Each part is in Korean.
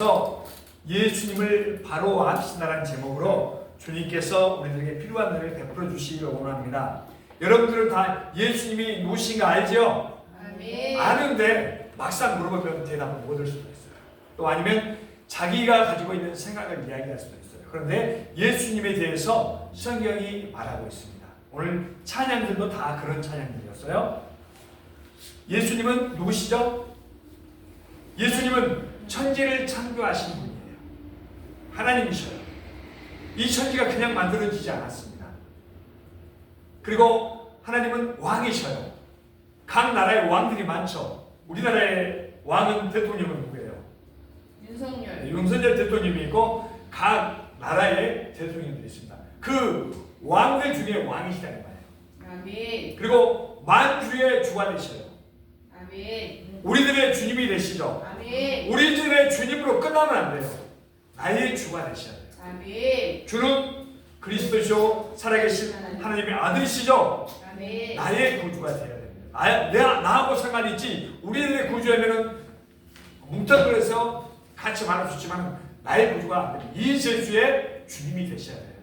그래서 예수님을 바로 아시다라는 제목으로 주님께서 우리들에게 필요한 것을 베풀어 주시기를 원합니다. 여러분들은 다 예수님이 누구신가 알죠? 아멘. 아는데 막상 물어보면 대답을 못 할 수도 있어요. 또 아니면 자기가 가지고 있는 생각을 이야기할 수도 있어요. 그런데 예수님에 대해서 성경이 말하고 있습니다. 오늘 찬양들도 다 그런 찬양들이었어요. 예수님은 누구시죠? 예수님은 천지를 창조하신 분이에요. 하나님이셔요. 이 천지가 그냥 만들어지지 않았습니다. 그리고 하나님은 왕이셔요. 각 나라의 왕들이 많죠. 우리나라의 왕은 대통령은 누구예요? 윤석열. 윤석열 대통령이 있고 각 나라의 대통령들이 있습니다. 그 왕들 중에 왕이시다는 거예요. 아멘. 그리고 만주의 주가 되셔요. 아멘. 우리들의 주님이 되시죠. 아멘. 우리들의 주님으로 끝나면 안 돼요. 나의 주가 되셔야 돼요. 아멘. 주는 그리스도시요 살아계신 하나님의 아들이시죠. 아멘. 나의 구주가 되어야 됩니다. 나하고 상관이 있지. 우리들의 구주하면은 뭉텅그려서 같이 말할 수 있지만 나의 구주가 안 됩니다. 이 제주의 주님이 되셔야 돼요.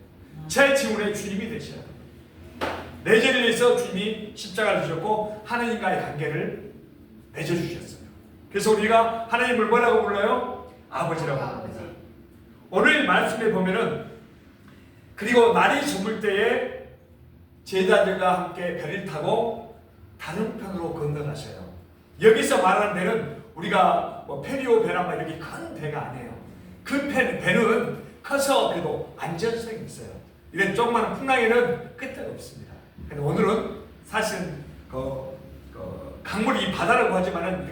제 지문의 주님이 되셔야 돼요. 내 죄를 위해서 주님이 십자가를 지셨고 하나님과의 관계를 맺어주셨어요. 그래서 우리가 하나님을 뭐라고 불러요? 아버지라고 부릅니다. 오늘 말씀에 보면은 그리고 날이 저물 때에 제자들과 함께 배를 타고 다른 편으로 건너가셔요. 여기서 말하는 배는 우리가 뭐 페리오 배나 이렇게 큰 배가 아니에요. 그 배는 커서 그래도 안전성이 있어요. 이런 조그마한 풍랑에는 끝대가 없습니다. 근데 오늘은 사실 강물이 바다라고 하지만은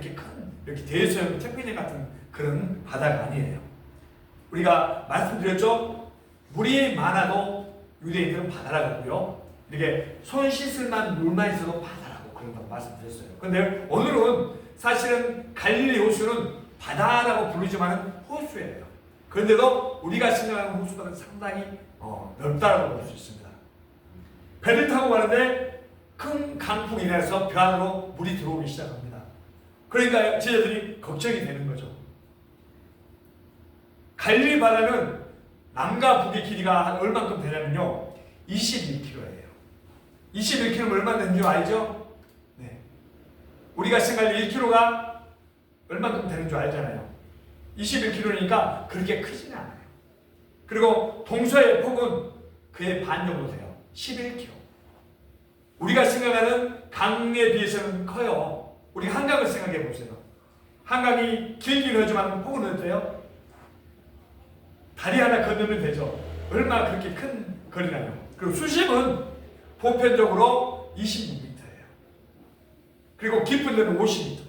이렇게 대서양 태평양 같은 그런 바다가 아니에요. 우리가 말씀드렸죠? 물이 많아도 유대인들은 바다라고 하고요. 이렇게 손 씻을 만한 물만 있어도 바다라고 그런다고 말씀드렸어요. 그런데 오늘은 사실은 갈릴리 호수는 바다라고 부르지만은 호수예요. 그런데도 우리가 생각하는 호수보다는 상당히 넓다라고 볼 수 있습니다. 배를 타고 가는데 큰 강풍이 나서 배 안으로 물이 들어오기 시작합니다. 그러니까 제자들이 걱정이 되는 거죠. 갈릴리 바다는 남과 북의 길이가 얼만큼 되냐면요, 21km예요. 21km면 얼마 되는 줄 알죠? 네. 우리가 생각할 1km가 얼만큼 되는 줄 알잖아요. 21km니까 그렇게 크지는 않아요. 그리고 동서의 폭은 그의 반 정도 돼요. 11km. 우리가 생각하는 강에 비해서는 커요. 우리 한강을 생각해 보세요. 한강이 길긴 하지만 폭은 어때요? 다리 하나 건너면 되죠. 얼마나 그렇게 큰 거리나요? 그리고 수심은 보편적으로 26m예요. 그리고 깊은 데는 50m.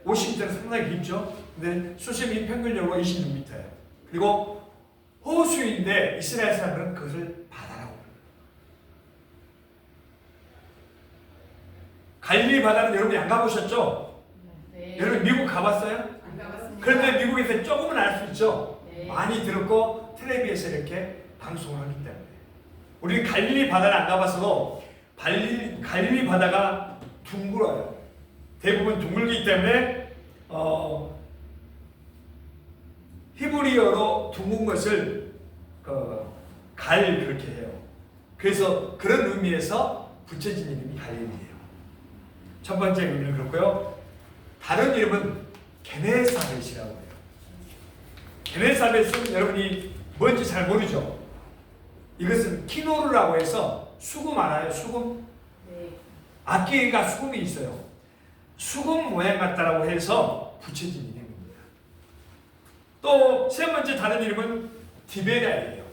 50m는 상당히 깊죠. 근데 수심이 평균적으로 26m예요. 그리고 호수인데 이스라엘 사람들은 그것을 바다라고 합니다. 갈릴리 바다는 여러분이 안 가보셨죠? 네. 여러분 미국 가봤어요? 안 가봤습니다. 그런데 미국에서 조금은 알 수 있죠? 네. 많이 들었고 텔레비에서 이렇게 방송을 하기 때문에. 우리는 갈릴리 바다를 안 가봤어도 갈릴리 바다가 둥글어요. 대부분 둥글기 때문에 히브리어로 둥근 것을 그렇게 해요. 그래서 그런 의미에서 붙여진 이름이 갈릴리예요. 첫 번째 의미는 그렇고요. 다른 이름은 게네사렛이라고 해요. 게네사렛은 여러분이 뭔지 잘 모르죠? 이것은 키노르라고 해서 수금 알아요? 수금? 네. 악기가 수금이 있어요. 수금 모양 같다라고 해서 붙여진 이름입니다. 또 세 번째 다른 이름은 디베랴예요.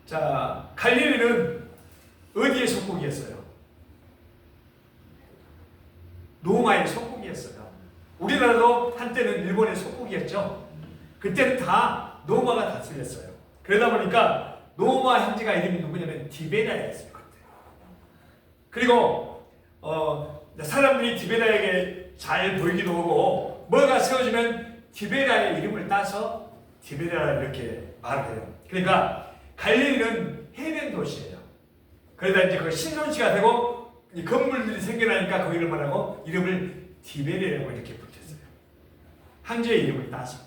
자, 갈릴리는 어디의 속국이었어요? 로마의 속국이었어요. 우리나라도 한때는 일본의 속국이었죠. 그때는 다 로마가 다스렸어요. 그러다 보니까 로마 현지가 이름이 누구냐면 디베랴였을 것 같아요. 그리고 사람들이 디베랴에게 잘 보이기도 하고 뭐가 세워지면 디베랴의 이름을 따서 디베랴라 이렇게 말을 해요. 그러니까 갈릴리는 해변 도시예요. 그러다 이제 그 신도시가 되고 이 건물들이 생겨나니까 거기를 말하고 이름을 디베랴라고 이렇게 붙였어요. 황제의 이름을 따서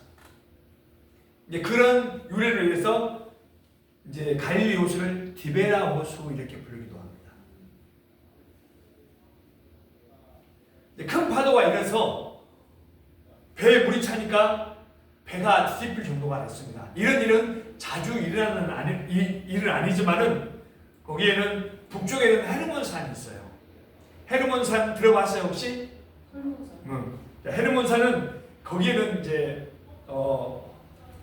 이제 그런 유래를 위해서 이제 갈릴리 호수를 디베라 호수 이렇게 부르기도 합니다. 큰 파도가 일어서 배에 물이 차니까 배가 뒤집힐 정도가 됐습니다. 이런 일은 자주 일어나는 일은 아니지만은 거기에는 북쪽에는 헤르몬산이 있어요. 헤르몬산 들어봤어요 혹시? 헤르몬산은 거기에는 이제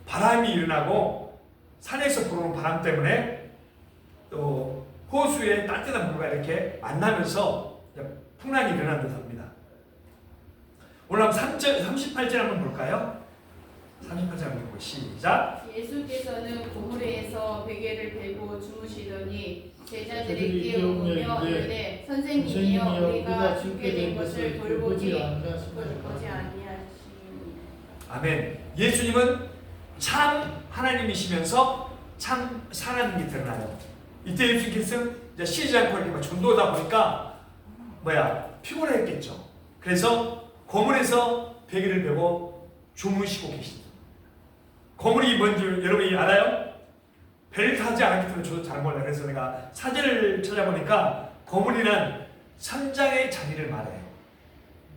바람이 일어나고 산에서 불어오는 바람 때문에 또 호수에 따뜻한 물과 이렇게 만나면서 풍랑이 일어난 듯합니다. 오늘 한번 38절 한번 볼까요? 38절 한번 보고 시작. 예수께서는 고물에서 베개를 베고 주무시더니 제자들이 깨우며 이르되 선생님이여 우리가 죽게 된 것을 돌보지 아니하시니. 아멘. 예수님은 참 하나님이시면서 참 사람이 드러나요. 이때 예수님께서 쉬지 않고 이렇게 전도하다 보니까 피곤했겠죠. 그래서 고물에서 베개를 베고 주무시고 계십니다. 고물이 뭔지 여러분이 알아요? 배를 타지 않았기 때문에 저도 잘 몰라요. 그래서 내가 사진을 찾아보니까 고물이란 선장의 자리를 말해요.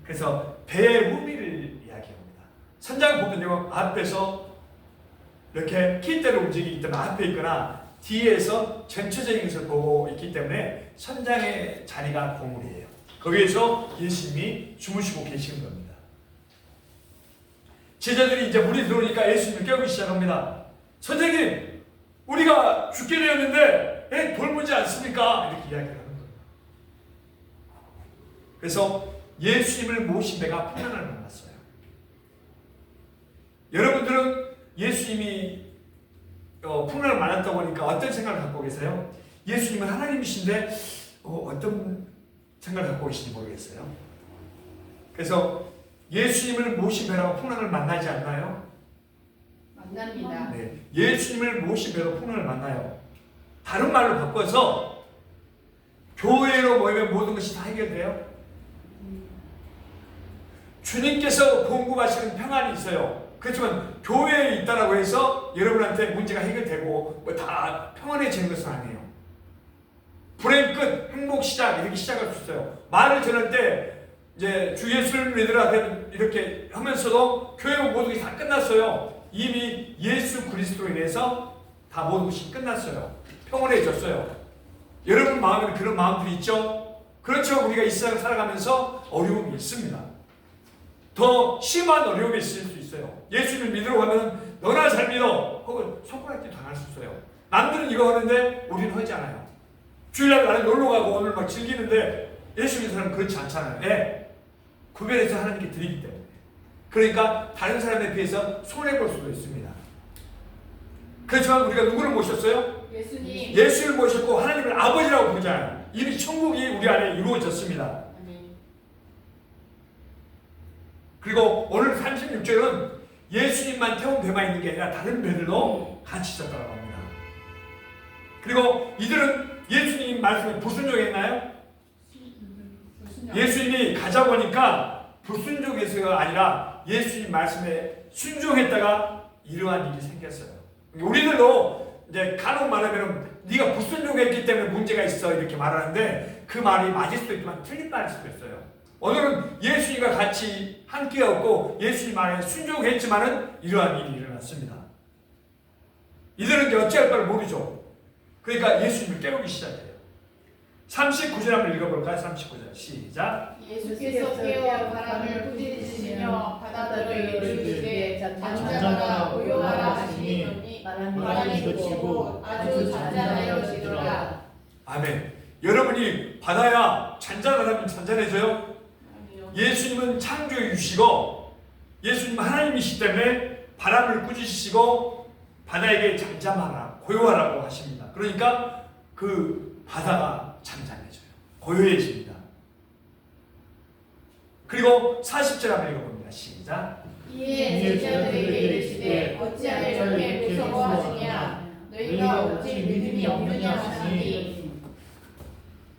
그래서 배의 후미를 이야기합니다. 선장 보면요 앞에서 이렇게 킬대로 움직이기 때문에 앞에 있거나 뒤에서 전체적인 것을 보고 있기 때문에 선장의 자리가 고물이에요. 거기에서 예수님이 주무시고 계시는 겁니다. 제자들이 이제 물이 들어오니까 예수님을 깨우기 시작합니다. 선생님, 우리가 죽게 되었는데 돌보지 않습니까? 이렇게 이야기를 하는 거예요. 그래서 예수님을 모신 배가 풍랑을 만났어요. 여러분들은 예수님이 풍랑을 만났다고 보니까 어떤 생각을 갖고 계세요? 예수님은 하나님이신데 어떤 생각을 갖고 계신지 모르겠어요. 그래서 예수님을 모신 배라고 풍랑을 만나지 않나요? 만납니다. 네, 예수님을 모신 배로 풍랑을 만나요. 다른 말로 바꿔서 교회로 모이면 모든 것이 다 해결돼요. 주님께서 공급하시는 평안이 있어요. 그렇지만 교회에 있다라고 해서 여러분한테 문제가 해결되고 다 평안해지는 것은 아니에요. 불행 끝, 행복 시작 이렇게 시작할 수 있어요. 말을 전할 때 이제 주 예수를 믿으라 이렇게 하면서도 교회 모든 게 다 끝났어요. 이미 예수 그리스도에 대해서 다 모든 것이 끝났어요. 평온해졌어요. 여러분 마음에는 그런 마음들이 있죠? 그렇죠. 우리가 이 세상을 살아가면서 어려움이 있습니다. 더 심한 어려움이 있을 수 있어요. 예수를 믿으러 가면 너나 잘 믿어 혹은 손가락질 당할 수 있어요. 남들은 이거 하는데 우리는 하지 않아요. 주일날 나는 놀러 가고 오늘 막 즐기는데 예수 믿는 사람은 그렇지 않잖아요. 구별해서 하나님께 드리기 때문에. 그러니까 다른 사람에 비해서 손해볼 수도 있습니다. 그렇지만 우리가 누구를 모셨어요? 예수님. 예수를 모셨고 하나님을 아버지라고 부르잖아요. 이미 천국이 우리 안에 이루어졌습니다. 그리고 오늘 36절은 예수님만 태운 배만 있는 게 아니라 다른 배들도 같이 있었다고 합니다. 그리고 이들은 예수님 말씀에 불순종했나요? 예수님이 가자고 하니까 불순종해서가 아니라 예수님 말씀에 순종했다가 이러한 일이 생겼어요. 우리들도 이제 간혹 말하면 네가 불순종했기 때문에 문제가 있어 이렇게 말하는데 그 말이 맞을 수도 있지만 틀린 말일 수도 있어요. 오늘은 예수님과 같이 함께였고 예수님 말에 순종했지만은 이러한 일이 일어났습니다. 이들은 이제 어찌할 바를 모르죠. 그러니까 예수님을 깨우기 시작해요. 39절 한번 읽어볼까요? 39절 시작. 예수께서 깨어 바람을 부딪히시며 바다들을 이르시되 잠잠하라 고요하라 하시니 바람이 그치고 아주 잔잔해지더라. 아멘. 여러분이 바다야 잔잔하면 잔잔해져요? 예수님은 창조주시고 예수님은 하나님이시기 때문에 바람을 꾸짖으시고 바다에게 잠잠하라 고요하라고 하십니다. 그러니까 그 바다가 잠잠해져요. 고요해집니다. 그리고 40절 한번 읽어봅니다. 시작. 이에 제자들에게 이르시되 어찌하여 이렇게 무서워하시냐 너희가 어찌 믿음이 없느냐 하시니.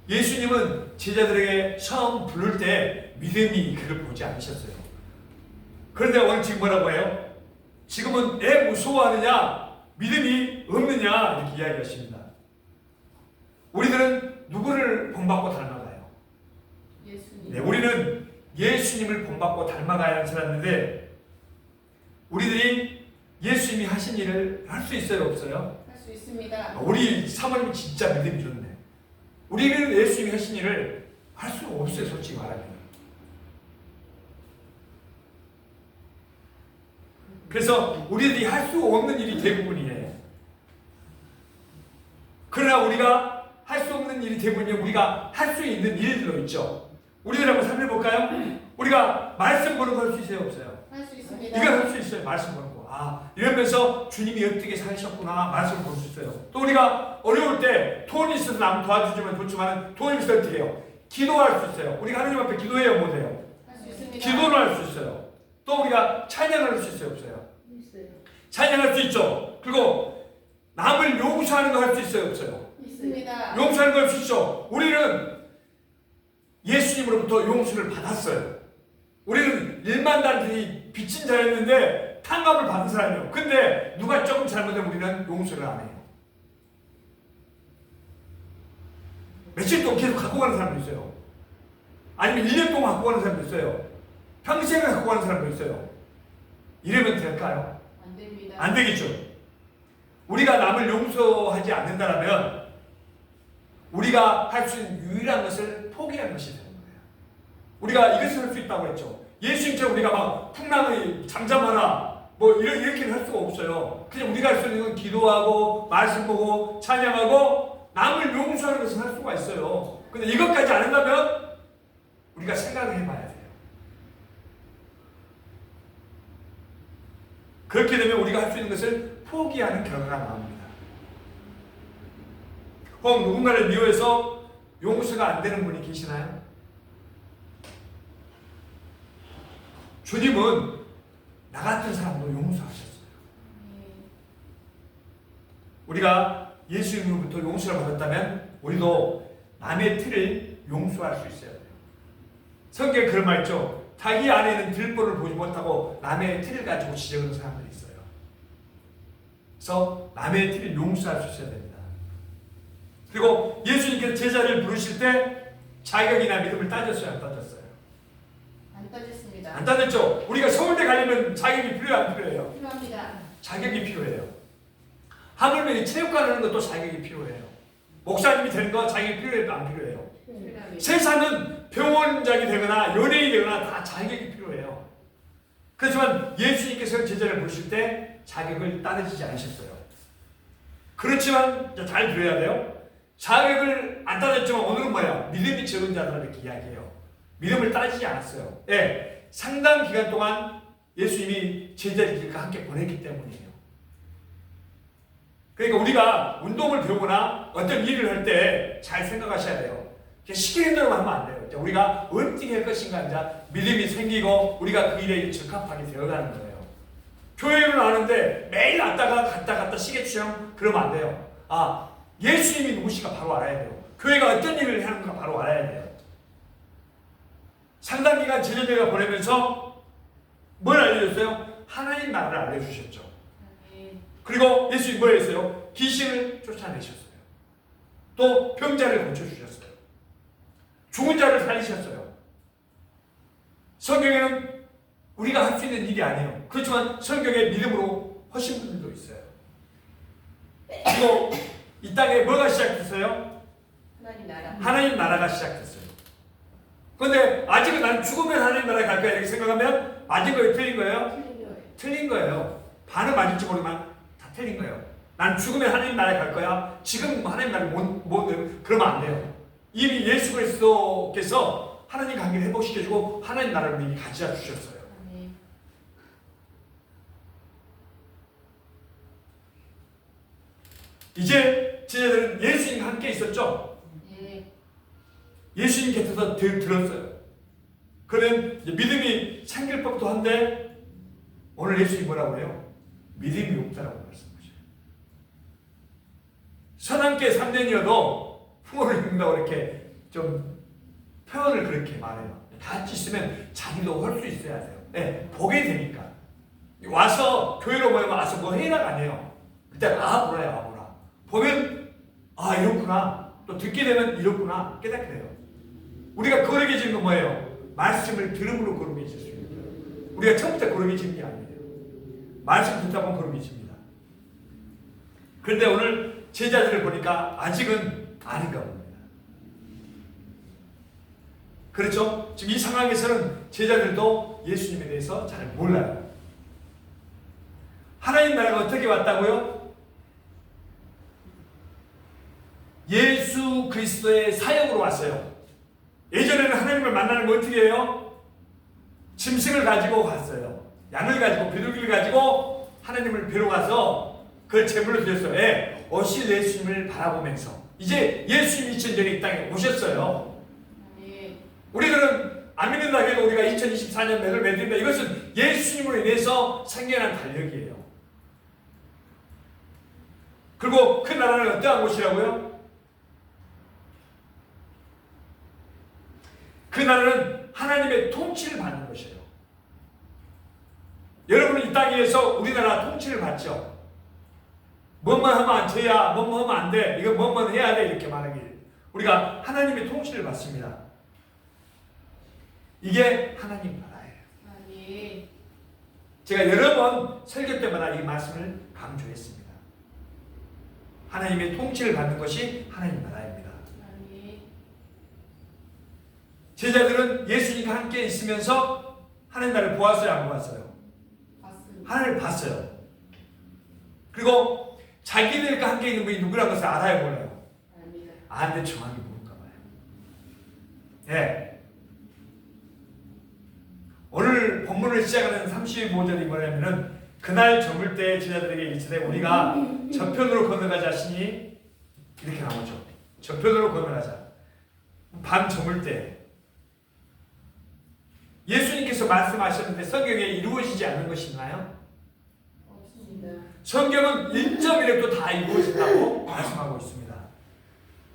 예수님은 제자들에게 처음 부를 때 믿음이 그를 보지 않으셨어요. 그런데 오늘 지금 뭐라고 해요? 지금은 왜 무서워하느냐? 믿음이 없느냐? 이렇게 이야기하십니다. 우리들은 누구를 본받고 닮아가요? 예수님. 네, 우리는 예수님을 본받고 닮아가야 하는 사람인데 우리들이 예수님이 하신 일을 할 수 있어요? 없어요? 할 수 있습니다. 우리 사모님이 진짜 믿음이 좋네. 우리는 예수님이 하신 일을 할 수 없어요, 솔직히 말하면. 그래서 우리들이 할 수 없는 일이 대부분이에요. 그러나 우리가 할 수 없는 일이 대부분이에요. 우리가 할 수 있는 일들도 있죠. 우리들 한번 살펴볼까요? 우리가 말씀 보는 거 할 수 있어요, 없어요? 할 수 있습니다. 이걸 할 수 있어요. 말씀 보는 거. 아, 이러면서 주님이 어떻게 사셨구나 말씀을 볼 수 있어요. 또 우리가 어려울 때 돈이 있어서 남 도와주지만 좋지만 돈이 있어서 어떻게 해요? 기도할 수 있어요. 우리가 하나님 앞에 기도해요, 못해요? 할 수 있습니다. 기도를 할 수 있어요. 또 우리가 찬양을 할 수 있어요, 없어요? 있어요. 찬양할 수 있죠. 그리고 남을 용서하는 거 할 수 있어요, 없어요? 있습니다. 용서하는 거 할 수 있죠. 우리는 예수님으로부터 용서를 받았어요. 우리는 일만단들이 빚진 자였는데 탕감을 받은 사람이에요. 근데 누가 조금 잘못하면 우리는 용서를 안 해요. 며칠 동안 계속 갖고 가는 사람도 있어요. 아니면 1년 동안 갖고 가는 사람도 있어요. 평생을 갖고 가는 사람도 있어요. 이러면 될까요? 안 됩니다. 안 되겠죠. 우리가 남을 용서하지 않는다면 우리가 할 수 있는 유일한 것을 포기하는 것이 되는 거예요. 우리가 이것을 할 수 있다고 했죠. 예수님처럼 우리가 막 풍랑의 잠잠하라 뭐 이렇게는 할 수가 없어요. 그냥 우리가 할 수 있는 건 기도하고 말씀 보고 찬양하고 남을 용서하는 것을 할 수가 있어요. 근데 이것까지 안 한다면 우리가 생각을 해봐야 돼요. 그렇게 되면 우리가 할 수 있는 것을 포기하는 결과가 나옵니다. 혹 누군가를 미워해서 용서가 안 되는 분이 계시나요? 주님은 나 같은 사람도 용서하셨어요. 우리가 예수님으로부터 용서를 받았다면 우리도 남의 틀을 용서할 수 있어야 돼요. 성경에 그런 말 있죠. 자기 안에는 들보를 보지 못하고 남의 틀을 가지고 지적하는 사람들이 있어요. 그래서 남의 틀을 용서할 수 있어야 됩니다. 그리고 예수님께서 제자를 부르실 때 자격이나 믿음을 따졌어요, 안 따졌어요? 안 따졌습니다. 안 따졌죠? 우리가 서울대 가려면 자격이 필요해요, 안 필요해요? 필요합니다. 자격이 필요해요. 하물며 체육관 하는 것도 자격이 필요해요. 목사님이 되는 거 자격이 필요해요, 안 필요해요? 필요합니다. 세상은 병원장이 되거나 연예인이 되거나 다 자격이 필요해요. 그렇지만 예수님께서 제자를 부르실 때 자격을 따지지 않으셨어요. 그렇지만 잘 들어야 돼요. 자격을 안 따졌지만 오늘은 뭐야? 믿음이 적은 자들 이렇게 이야기해요. 믿음을 따지지 않았어요. 예, 상당 기간 동안 예수님이 제자들과 함께 보냈기 때문이에요. 그러니까 우리가 운동을 배우거나 어떤 일을 할 때 잘 생각하셔야 돼요. 시키는 대로 하면 안 돼요. 우리가 어떻게 할 것인가 이제 믿음이 생기고 우리가 그 일에 적합하게 되어가는 거예요. 교회를 하는데 매일 갔다 시계추처럼 그러면 안 돼요. 아, 예수님이 누구신가 바로 알아야 돼요. 교회가 어떤 일을 하는가 바로 알아야 돼요. 상당 기간 제자들과 보내면서 뭘 알려줬어요? 하나님 나라를 알려주셨죠. 그리고 예수님이 뭘 했어요? 귀신을 쫓아내셨어요. 또 병자를 고쳐주셨어요. 죽은 자를 살리셨어요. 성경에는 우리가 할 수 있는 일이 아니에요. 그렇지만 성경에 믿음으로 하신 분들도 있어요. 그리고 이 땅에 뭐가 시작됐어요? 하나님 나라. 하나님 나라가 시작됐어요. 그런데 아직은 난 죽으면 하나님 나라에 갈 거야 이렇게 생각하면 맞은 거예요? 틀린 거예요? 틀린 거예요. 반은 맞을지 모르지만 다 틀린 거예요. 난 죽으면 하나님 나라에 갈 거야. 지금 하나님 나라에 그러면 안 돼요. 이미 예수 그리스도께서 하나님 관계를 회복시켜주고 하나님 나라를 이미 가져다 주셨어요. 이제 제자들은 예수님과 함께 있었죠. 예수님 곁에서 들었어요. 그러면 믿음이 생길 법도 한데 오늘 예수님이 뭐라고 해요? 믿음이 없다라고 말씀하셔요. 선함께 3년이어도 풍어를 입는다고 이렇게 좀 표현을 그렇게 말해요. 같이 있으면 자기도 할 수 있어야 돼요. 보게 되니까. 와서 교회로 모이면 와서 뭐 해라가 아니에요. 일단 보라야 와보라. 보면 이렇구나. 또 듣게 되면 이렇구나 깨닫게 돼요. 우리가 거룩해지는 건 뭐예요? 말씀을 들음으로 거룩해졌습니다. 우리가 처음부터 거룩해지는 게 아니에요. 말씀 듣다 보면 거룩해집니다. 그런데 오늘 제자들을 보니까 아직은 아닌가 봅니다. 그렇죠? 지금 이 상황에서는 제자들도 예수님에 대해서 잘 몰라요. 하나님 나라가 어떻게 왔다고요? 예수 그리스도의 사역으로 왔어요. 예전에는 하나님을 만나는 거 어떻게 해요? 짐승을 가지고 갔어요. 양을 가지고 비둘기를 가지고 하나님을 뵈러 가서 그걸 제물로 드렸어요. 오실 예수님을 바라보면서 이제 예수님이 2000년 전에 이 땅에 오셨어요. 우리들은 안 믿는다 해도 우리가 2024년 매를 맺는다. 이것은 예수님으로 인해서 생겨난 달력이에요. 그리고 그 나라는 어떠한 곳이라고요? 그 나라는 하나님의 통치를 받는 것이에요. 여러분은 이 땅에서 우리나라 통치를 받죠. 뭐만 하면 안 돼야, 뭐만 하면 안 돼, 이거 뭐만 해야 돼 이렇게 말하기. 우리가 하나님의 통치를 받습니다. 이게 하나님 나라예요. 제가 여러 번 설교 때마다 이 말씀을 강조했습니다. 하나님의 통치를 받는 것이 하나님 나라입니다. 제자들은 예수님과 함께 있으면서 하나님 나라를 보았어요? 안 보았어요? 봤습니다. 하나님을 봤어요. 그리고 자기들과 함께 있는 분이 누구라는 것을 알아요? 몰라요? 아는데 정확히 모를까 봐요. 예. 오늘 본문을 시작하는 35절이 뭐냐면은 그날 저물 때 제자들에게 이르시되 우리가 저편으로 건너가자 하시니 이렇게 나오죠. 저편으로 건너가자. 밤 저물 때 예수님께서 말씀하셨는데 성경에 이루어지지 않는 것이 있나요? 없습니다. 성경은 1.1획도 다 이루어진다고 말씀하고 있습니다.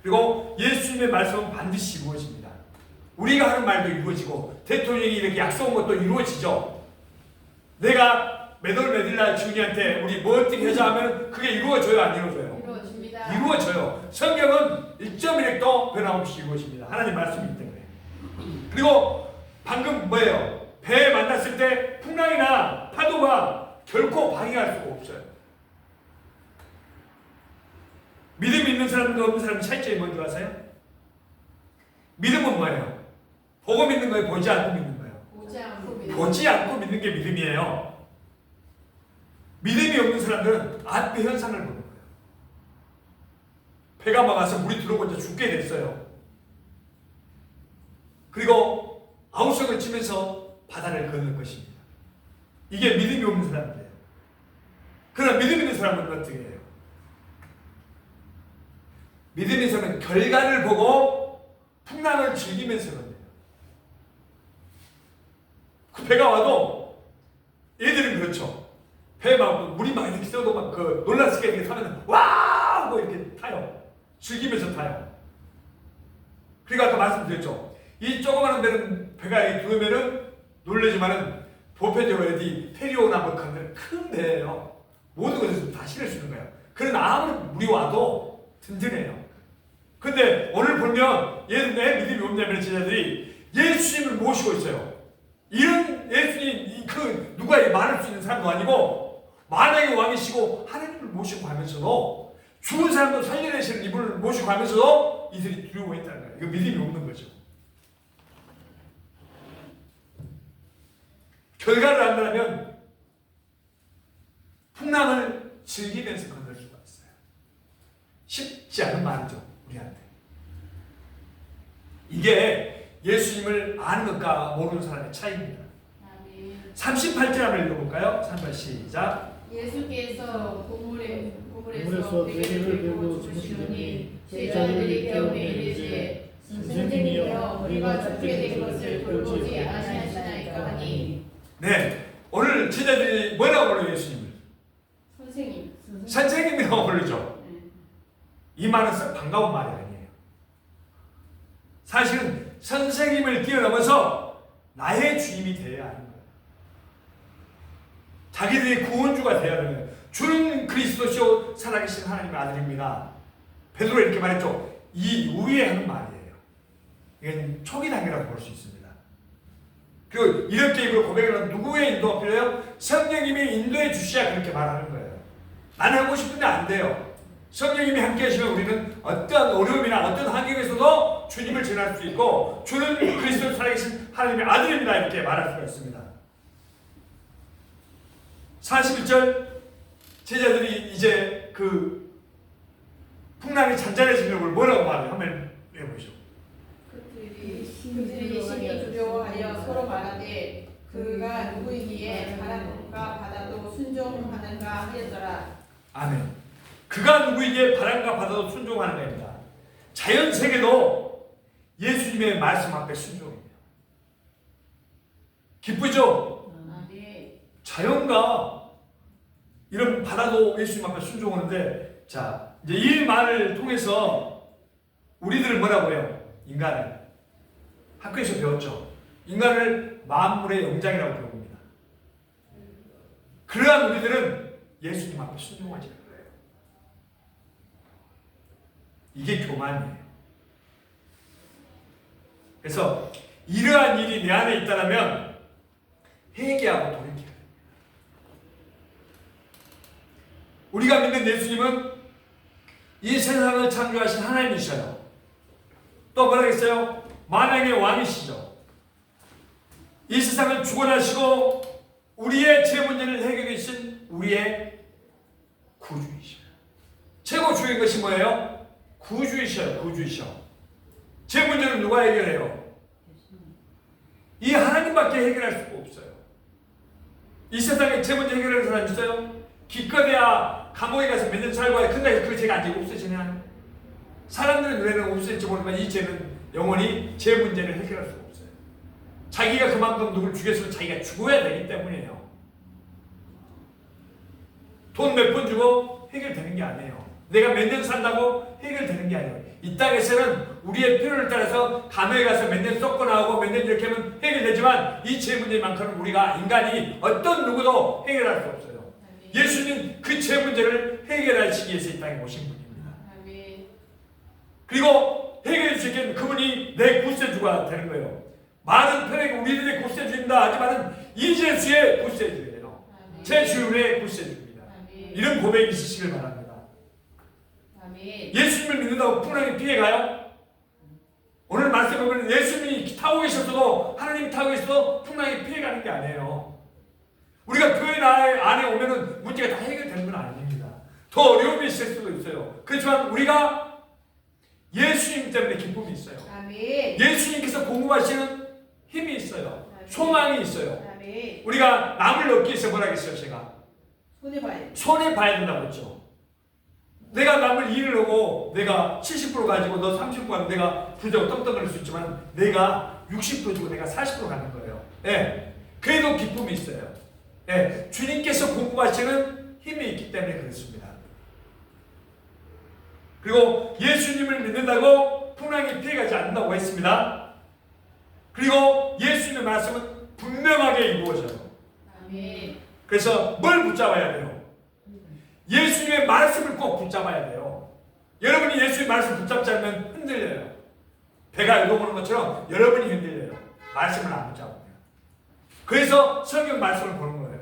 그리고 예수님의 말씀은 반드시 이루어집니다. 우리가 하는 말도 이루어지고 대통령이 이렇게 약속한 것도 이루어지죠. 내가 몇 월 몇일 날 주님한테 우리 뭐 어떻게 하자 하면 그게 이루어져요? 안 이루어져요? 이루어집니다. 이루어져요. 성경은 1.1획도 변함없이 이루어집니다. 하나님 말씀이기 때문에. 그리고 방금 뭐예요? 배 만났을 때 풍랑이나 파도가 결코 방해할 수가 없어요. 믿음이 있는 사람과 없는 사람의 차이점이 뭔지 아세요? 믿음은 뭐예요? 보고 믿는 거예요? 보지 않고 믿는 거예요? 보지 않고 믿는 게 믿음이에요. 믿음이 없는 사람들은 안배 현상을 보는 거예요. 배가 막아서 물이 들어오고 이제 죽게 됐어요. 그리고 아우성을 치면서 바다를 건널 것입니다. 이게 믿음이 없는 사람들이에요. 그러나 믿음 있는 사람은 어떻게 해요? 믿음 있는 사람은 결과를 보고 풍랑을 즐기면서 건너요. 그 배가 와도 얘들은 그렇죠. 배 막 물이 막 이렇게 써도 막 그 놀라스게 이렇게 타면 와 하고 이렇게 타요. 즐기면서 타요. 그리고 아까 말씀드렸죠. 이 조그마한 배는 배가 이렇게 들어오면은 놀라지만은 보편적으로 어디 페리오나 뭐 그런 데는 큰 배예요. 모든 것을 다 실을 수 있는 거예요. 그러나 아무리 물이 와도 든든해요. 근데 오늘 보면 내 믿음이 없냐면 제자들이 예수님을 모시고 있어요. 이런 예수님 누가 말할 수 있는 사람도 아니고 만왕의 왕이시고 하나님을 모시고 가면서도 죽은 사람도 살려내시는 이분을 모시고 가면서도 이들이 두려워했다는 거예요. 이거 믿음이 없는 거죠. 결과를 안다면 풍랑을 즐기면서 건널 수가 있어요. 쉽지 않은 말이죠. 우리한테. 이게 예수님을 아는 것과 모르는 사람의 차이입니다. 38절 한번 읽어볼까요? 3절 시작. 예수께서 우물에서 배를 들고 주시더니 제자들이 겨우내 이르되 선생님이여 우리가 죽게 된 것을 돌보지 아니하시나이까 하니. 네, 오늘 제자들이 뭐라고 불러요? 예수님을? 선생님. 선생님이라고 부르죠. 이 말은 썩 반가운 말이 아니에요. 사실은 선생님을 뛰어넘어서 나의 주임이 되어야 하는 거예요. 자기들이 구원주가 되어야 되는 거예요. 주는 그리스도시요 살아계신 하나님의 아들입니다. 베드로 이렇게 말했죠. 이 위에 하는 말이에요. 이건 초기 단계라고 볼 수 있습니다. 그리고 이렇게 입으로 고백을 하면 누구의 인도가 필요해요? 성령님이 인도해 주셔야 그렇게 말하는 거예요. 나는 하고 싶은데 안 돼요. 성령님이 함께 하시면 우리는 어떤 어려움이나 어떤 환경에서도 주님을 전할 수 있고 주는 그리스도 살아계신 하나님의 아들입니다. 이렇게 말할 수가 있습니다. 41절 제자들이 이제 그 풍랑이 잔잔해지는 걸 뭐라고 말해요? 한번 해보시죠. 그들이 심히 두려워하여 서로 말하되 그가 누구이기에 바람과 바다도 순종하는가 하였더라. 아멘. 그가 누구에게 바람과 바다도 순종하는 겁니다. 자연 세계도 예수님의 말씀 앞에 순종입니다. 기쁘죠? 아멘. 자연과 이런 바다도 예수님 앞에 순종하는데, 자 이제 이 말을 통해서 우리들을 뭐라고 해요? 인간을 학교에서 배웠죠. 인간을 만물의 영장이라고 배웁니다. 그러한 우리들은 예수님 앞에 순종하지 않아요. 이게 교만이에요. 그래서 이러한 일이 내 안에 있다면 회개하고 돌이켜야 됩니다. 우리가 믿는 예수님은 이 세상을 창조하신 하나님이셔요. 또 뭐라 했어요? 만왕의 왕이시죠. 이 세상을 주관하시고 우리의 죄 문제를 해결해 주신 우리의 구주이셔요. 최고 주인 것이 뭐예요? 구주이셔요. 구주이셔. 제 문제는 누가 해결해요? 이 하나님밖에 해결할 수가 없어요. 이 세상에 제 문제 해결하는 사람 있어요? 기껏해야 감옥에 가서 몇 년 살고 해야 근데 그 죄가 아직 없어지냐? 사람들의 눈에는 없어질지 모르지만 이 죄는 영원히 제 문제를 해결할 수가 없어요. 자기가 그만큼 누굴 죽였으면 자기가 죽어야 되기 때문이에요. 돈 몇 번 주고 해결되는 게 아니에요. 내가 몇 년 산다고 해결되는 게 아니에요. 이 땅에서는 우리의 필요를 따라서 감옥에 가서 몇 년 썩고 나오고 몇 년 이렇게 하면 해결되지만 이 죄 문제만큼은 우리가 인간이 어떤 누구도 해결할 수 없어요. 예수님 그 죄 문제를 해결하시기 위해서 이 땅에 오신 분입니다. 그리고 해결해 주시기엔 그분이 내 구세주가 되는 거예요. 많은 편에게 우리들의 구세주입니다 하지만 이제주의 구세주예요. 제 주의 구세주입니다. 이런 고백이 있으시길 바랍니다. 예수님을 믿는다고 풍랑이 피해가요? 오늘 말씀에 보면 예수님이 타고 계셨어도 하나님이 타고 계셔도 풍랑이 피해가는 게 아니에요. 우리가 교회 안에 오면은 문제가 다 해결되는 건 아닙니다. 더 어려움이 있을 수도 있어요. 그렇지만 우리가 예수님 때문에 기쁨이 있어요. 예수님께서 공급하시는 힘이 있어요. 소망이 있어요. 우리가 남을 얻기 위해서 뭐라 했어요? 제가 손해 봐야 된다고 했죠. 내가 남을 일을 하고 내가 70% 가지고 너 30% 가지고 내가 부자고 떵떵거릴 수 있지만 내가 60% 주고 내가 40% 갖는 거예요. 예. 그래도 기쁨이 있어요. 예. 주님께서 공급하시는 힘이 있기 때문에 그렇습니다. 그리고 예수님을 믿는다고 풍랑이 피해가지 않는다고 했습니다. 그리고 예수님의 말씀은 분명하게 이루어져요. 그래서 뭘 붙잡아야 돼요? 예수님의 말씀을 꼭 붙잡아야 돼요. 여러분이 예수님의 말씀을 붙잡지 않으면 흔들려요. 배가 요동하는 것처럼 여러분이 흔들려요. 말씀을 안 붙잡으면. 그래서 성경 말씀을 보는 거예요.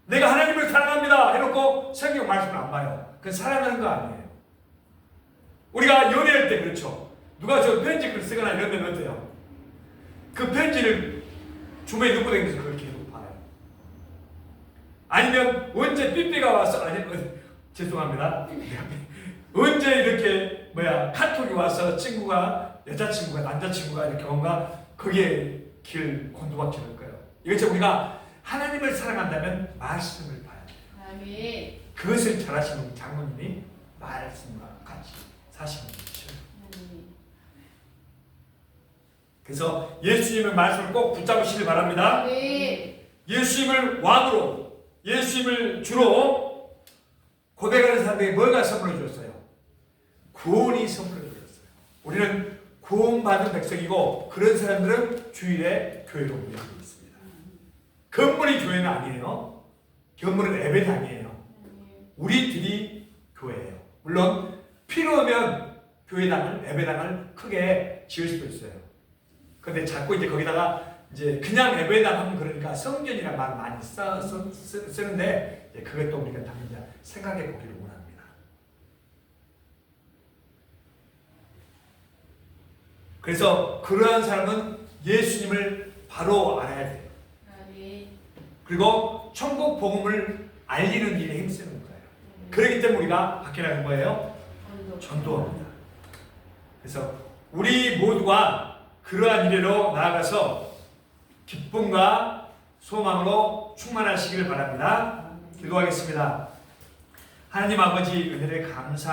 내가 하나님을 사랑합니다 해놓고 성경 말씀을 안 봐요. 그건 사랑하는 거 아니에요. 우리가 연애할 때 그렇죠. 누가 저 편지글 쓰거나 이러면 어때요? 그 편지를 주머니에 넣고 다니면서 그걸 계속 봐요. 아니면 언제 삐삐가 와서 죄송합니다. 언제 이렇게 카톡이 와서 친구가 여자친구가 남자친구가 이렇게 뭔가 거기에 길 곤두박질할 거예요. 이것처럼 우리가 하나님을 사랑한다면 말씀을 봐야 돼요. 그것을 잘하시는 장로님이 말씀과 같이 사시는 거죠. 그래서 예수님의 말씀을 꼭 붙잡으시길 바랍니다. 예수님을 왕으로, 예수님을 주로 고백하는 사람에게 뭐가 선물해 주었어요? 구원이 선물해 주었어요. 우리는 구원받은 백성이고 그런 사람들은 주일에 교회로 모여있습니다. 건물이 교회는 아니에요. 건물은 예배당이에요. 우리들이 교회예요. 물론 필요하면 교회당을 예배당을 크게 지을 수도 있어요. 근데 자꾸 이제 거기다가 이제 그냥 예배당 하면 그러니까 성전이라는 말 많이 쓰는데 그것도 우리가 다 이제 생각해 보기를 원합니다. 그래서 그러한 사람은 예수님을 바로 알아야 돼요. 그리고 천국 복음을 알리는 일에 힘쓰는 거예요. 그렇기 때문에 우리가 박해라는 거예요. 전도합니다. 그래서 우리 모두가 그러한 일로 나아가서 기쁨과 소망으로 충만하시기를 바랍니다. 기도하겠습니다. 하나님 아버지 은혜를 감사합니다.